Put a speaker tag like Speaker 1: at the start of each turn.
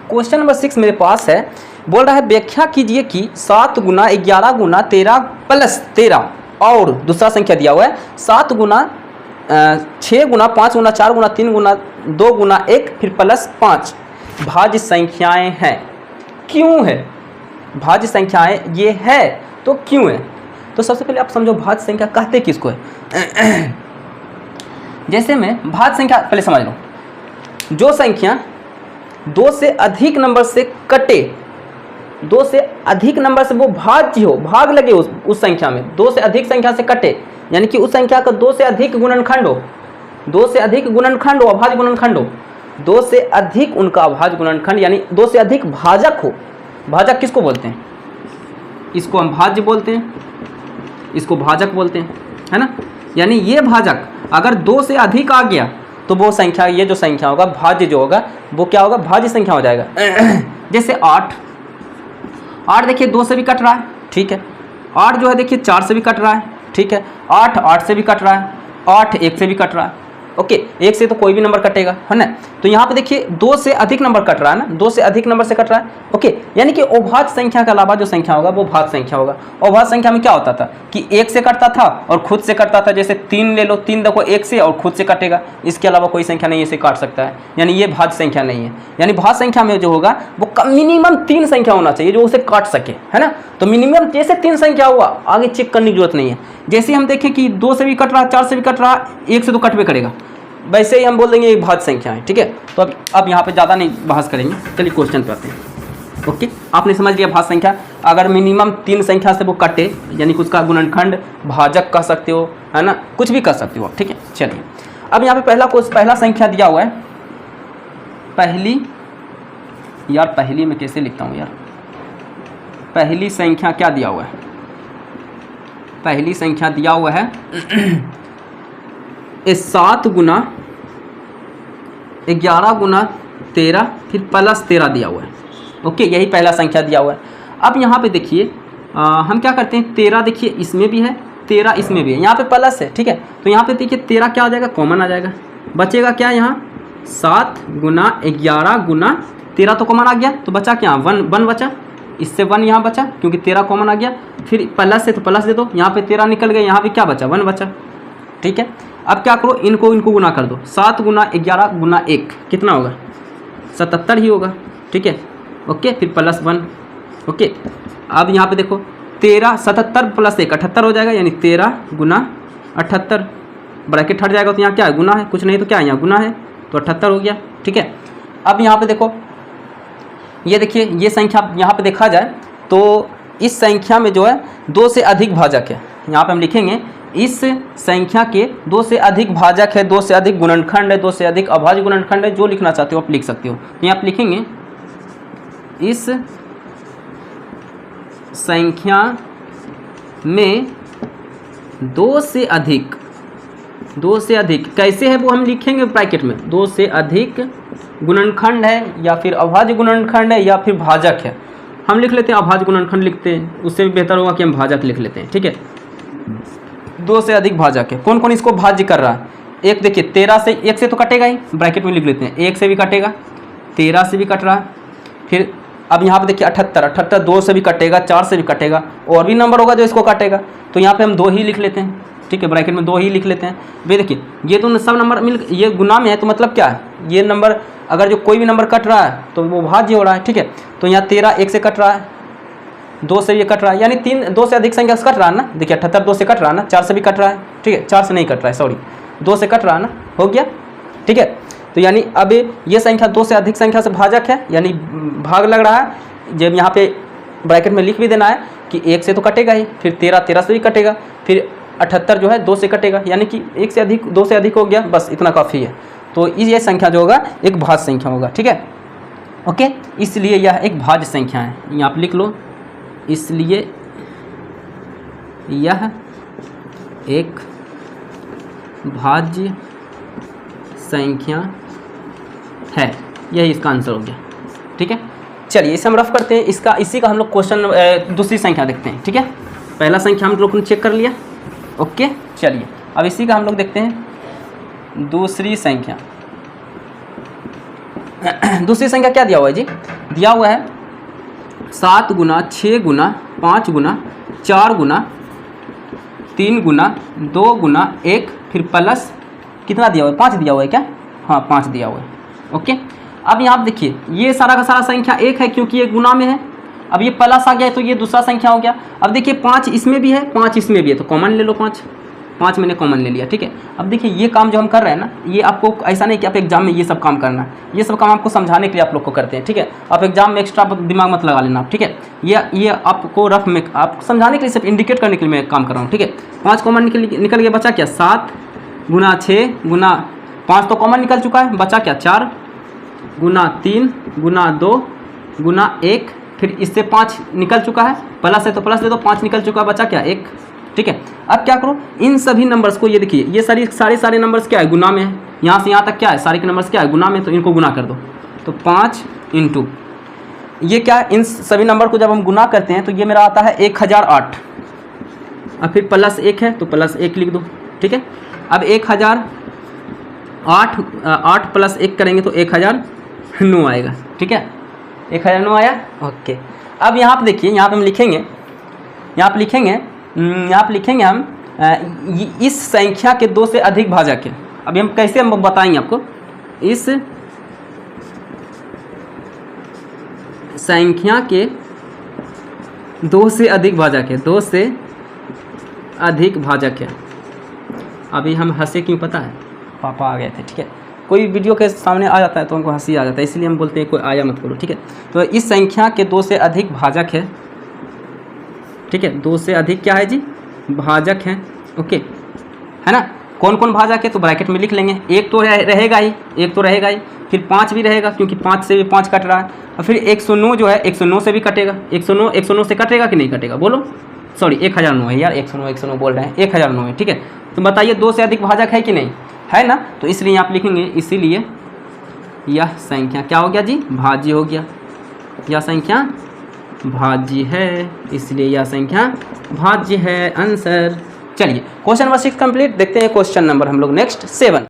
Speaker 1: Question number 6 मेरे पास है, बोल रहा है व्याख्या कीजिए कि 7 गुना 11 गुना 13 प्लस 13 और दूसरा संख्या दिया हुआ है 7 गुना 6 गुना 5 गुना 4 गुना 3 गुना 2 गुना 1 फिर प्लस 5 भाज्य संख्याएं हैं, क्यों है? भाज्य संख्याएं ये है तो क्यों है? तो सबसे पहले आप समझो भाज्य संख्या कहते किसको है। जैसे में भाज्य संख्या पहले समझ लो, जो संख्या 2 से अधिक नंबर से कटे, 2 से अधिक नंबर से वो भाज्य हो, भाग लगे उस संख्या में, 2 से अधिक संख्या से कटे, यानी कि उस संख्या का 2 से अधिक गुणनखंड हो, 2 से अधिक गुणनखंड हो, अभाज्य गुणनखंड हो, 2 से अधिक उनका अभाज्य गुणनखंड यानी 2 से अधिक भाजक हो। भाजक किसको बोलते हैं? इसको हम भाज्य बोलते हैं, इसको भाजक बोलते हैं, है ना। यानी ये भाजक अगर 2 से अधिक आ गया तो वो संख्या, ये जो संख्या होगा भाज्य जो होगा वो क्या होगा? भाज्य संख्या हो जाएगा। जैसे 8 देखिए 2 से भी कट रहा है, ठीक है। 8 जो है देखिए 4 से भी कट रहा है, ठीक है। 8 से भी कट रहा है, 8 1 से भी कट रहा है, ओके। 1 से तो कोई भी नंबर कटेगा, है ना। तो यहाँ पे देखिए 2 से अधिक नंबर कट रहा है ना, 2 से अधिक नंबर से कट रहा है, ओके। यानी कि अभाज्य संख्या के अलावा जो संख्या होगा वो भाज्य संख्या होगा। अभाज्य संख्या में क्या होता था कि 1 से कटता था और खुद से कटता था। जैसे 3 ले लो, 3 देखो 1 से और खुद से कटेगा, इसके अलावा कोई संख्या नहीं इसे काट सकता है, यानी ये भाज्य संख्या नहीं है। यानी भाज्य संख्या में जो होगा वो मिनिमम 3 संख्या होना चाहिए जो उसे काट सके, है ना। तो मिनिमम जैसे 3 संख्या हुआ, आगे चेक करने की जरूरत नहीं है। जैसे हम देखें कि 2 से भी कट रहा है, 4 से भी कट रहा है, 1 से तो कटवे करेगा, वैसे ही हम बोल देंगे ये भाज्य संख्या है, ठीक है। तो अब यहाँ पे ज़्यादा नहीं बहस करेंगे, चलिए क्वेश्चन पे आते हैं। ओके, आपने समझ लिया भाज्य संख्या अगर मिनिमम 3 संख्या से वो कटे यानी कि उसका गुणनखंड भाजक कह सकते हो, है ना, कुछ भी कह सकते हो, ठीक है। चलिए अब यहाँ पे पहला संख्या दिया हुआ है, पहली में कैसे लिखता हूँ यार, पहली संख्या क्या दिया हुआ है? पहली संख्या दिया हुआ है 7 गुना 11 गुना 13 फिर प्लस 13 दिया हुआ है, ओके। यही पहला संख्या दिया हुआ है। अब यहाँ पे देखिए हम क्या करते हैं, 13 देखिए इसमें भी है, 13 इसमें भी है, यहाँ पे प्लस है, ठीक है। तो यहाँ पे देखिए 13 क्या आ जाएगा? कॉमन आ जाएगा, बचेगा क्या यहाँ? 7 गुना 11 गुना 13 तो कॉमन आ गया, तो बचा क्या? 1 बचा, इससे 1 यहाँ बचा क्योंकि 13 कॉमन आ गया। फिर प्लस है तो प्लस दे दो, यहाँ पे 13 निकल गया, यहाँ पे क्या बचा? 1 बचा, ठीक है। अब क्या करो, इनको गुना कर दो, 7 गुना 11 गुना 1 कितना होगा? 77 ही होगा, ठीक है, ओके। फिर प्लस 1, ओके। अब यहाँ पे देखो 13 77 प्लस 1 78 हो जाएगा, यानी 13 गुना 78, ब्रैकेट हट जाएगा तो यहाँ क्या है? गुना है, कुछ नहीं तो क्या है? यहाँ गुना है, तो 78 हो गया, ठीक है। अब यहाँ पे देखो, ये देखिए ये संख्या यहाँ पे देखा जाए तो इस संख्या में जो है 2 से अधिक भाजक है। यहाँ पे हम लिखेंगे इस संख्या के 2 से अधिक भाजक है, 2 से अधिक गुणनखंड है, 2 से अधिक अभाज्य गुणनखंड है, जो लिखना चाहते हो आप लिख सकते हो। तो यहाँ आप लिखेंगे इस संख्या में 2 से अधिक कैसे है वो हम लिखेंगे ब्रैकेट में, 2 से अधिक गुणनखंड है या फिर अभाज्य गुणनखंड है या फिर भाजक है। हम लिख लेते हैं अभाज्य गुणनखंड लिखते हैं, उससे भी बेहतर होगा कि हम भाजक लिख लेते हैं, ठीक है। 2 से अधिक भाजक है, कौन कौन इसको भाज्य कर रहा है? एक देखिए 13 से 1 से तो कटेगा ही, ब्रैकेट में लिख लेते हैं, 1 से भी कटेगा, 13 से भी कट रहा है। फिर अब यहाँ पे देखिए 78 2 से भी कटेगा, 4 से भी कटेगा, और भी नंबर होगा जो इसको काटेगा, तो यहाँ पे हम 2 ही लिख लेते हैं, ठीक है, ब्रैकेट में 2 ही लिख लेते हैं। वे देखिए ये तो सब नंबर मिल, ये गुना में है तो मतलब क्या है, ये नंबर अगर जो कोई भी नंबर कट रहा है तो वो भाज्य हो रहा है, ठीक है। तो यहाँ 13 1 से कट रहा है, 2 से भी कट रहा है, यानी 2 से अधिक संख्या से कट रहा है ना। देखिए 78 2 से कट रहा है ना, 4 से भी कट रहा है, ठीक है, 4 से नहीं कट रहा है, सॉरी 2 से कट रहा है ना, हो गया, ठीक है। तो यानी अब ये संख्या 2 से अधिक संख्या से भाजक है, यानी भाग लग रहा है। जब यहाँ पे ब्रैकेट में लिख भी देना है कि 1 से तो कटेगा ही, फिर 13 से भी कटेगा, फिर 78 जो है 2 से कटेगा, यानी कि 1 से अधिक 2 से अधिक हो गया, बस इतना काफ़ी है। तो ये संख्या जो होगा एक भाज्य संख्या होगा, ठीक है, ओके। इसलिए यह एक भाज्य संख्या है, यहाँ पे लिख लो, इसलिए यह एक भाज्य संख्या है, यही इसका आंसर हो गया, ठीक है। चलिए इसे हम रफ करते हैं, इसी का हम लोग क्वेश्चन दूसरी संख्या देखते हैं, ठीक है। पहला संख्या हम लोग ने चेक कर लिया, ओके। चलिए अब इसी का हम लोग देखते हैं दूसरी संख्या। दूसरी संख्या क्या दिया हुआ है जी? दिया हुआ है 7 गुना 6 गुना 5 गुना 4 गुना 3 गुना 2 गुना 1 फिर प्लस कितना दिया हुआ है, 5 दिया हुआ है क्या, हाँ 5 दिया हुआ है। ओके, अब यहाँ आप देखिए ये सारा का सारा संख्या 1 है क्योंकि ये गुना में है। अब ये प्लस आ गया तो ये दूसरा संख्या हो गया। अब देखिए 5 इसमें भी है 5 इसमें भी है, तो कॉमन ले लो 5 मैंने कॉमन ले लिया। ठीक है, अब देखिए ये काम जो हम कर रहे हैं ना, ये आपको ऐसा नहीं कि आप एग्जाम में ये सब काम करना है, ये सब काम आपको समझाने के लिए आप लोग को करते हैं। ठीक है, आप एग्जाम में एक्स्ट्रा दिमाग मत लगा लेना आप। ठीक है, ये आपको रफ में आप समझाने के लिए, सिर्फ इंडिकेट करने के लिए मैं काम कर रहा हूँ। ठीक है, 5 कॉमन निकल गया, बचा क्या 7 गुना 6 गुना 5 तो कॉमन निकल चुका है, बचा क्या 4 गुना 3 गुना 2 गुना 1 फिर इससे 5 निकल चुका है, प्लस है तो प्लस दे दो, 5 निकल चुका है, बचा क्या 1। ठीक है, अब क्या करो, इन सभी नंबर्स को, ये देखिए ये सारे नंबर्स क्या है, गुना में है, यहाँ से यहाँ तक क्या है, सारे के नंबर्स क्या है, गुना में, तो इनको गुना कर दो। तो 5 इंटू ये क्या है, इन सभी नंबर को जब हम गुना करते हैं तो ये मेरा आता है 1008, अब फिर प्लस 1 है तो प्लस 1 लिख दो। ठीक है, अब 1008 प्लस 1 करेंगे तो 1009 आएगा। ठीक है, 1009 आया। ओके, अब यहाँ पर देखिए, यहाँ पे हम लिखेंगे, यहाँ पे लिखेंगे हम इस संख्या के 2 से अधिक भाजक है। अभी हम कैसे हम बताएंगे आपको, इस संख्या के 2 से अधिक भाजक है, 2 से अधिक भाजक है। अभी हम हंसे क्यों पता है, पापा आ गए थे। ठीक है, कोई वीडियो के सामने आ जाता है तो हमको हंसी आ जाता है, इसलिए हम बोलते हैं कोई आया मत करो। ठीक है, तो इस संख्या के 2 से अधिक भाजक है। ठीक है, 2 से अधिक क्या है जी, भाजक है। ओके, है ना, कौन कौन भाजक है तो ब्रैकेट में लिख लेंगे, एक तो रहेगा ही, फिर 5 भी रहेगा क्योंकि 5 से भी 5 कट रहा है, और फिर 109 जो है 109 से भी कटेगा, 109 से कटेगा कि नहीं कटेगा, बोलो, सॉरी 1009 है यार, 109 बोल रहे हैं, 1009 है। ठीक है, तो बताइए 2 से अधिक भाजक है कि नहीं है ना, तो इसलिए आप लिखेंगे, इसीलिए यह संख्या क्या हो गया जी, भाज्य हो गया, यह संख्या भाज्य है, इसलिए यह संख्या भाज्य है, आंसर। चलिए क्वेश्चन नंबर 6 कंप्लीट, देखते हैं क्वेश्चन नंबर हम लोग नेक्स्ट 7।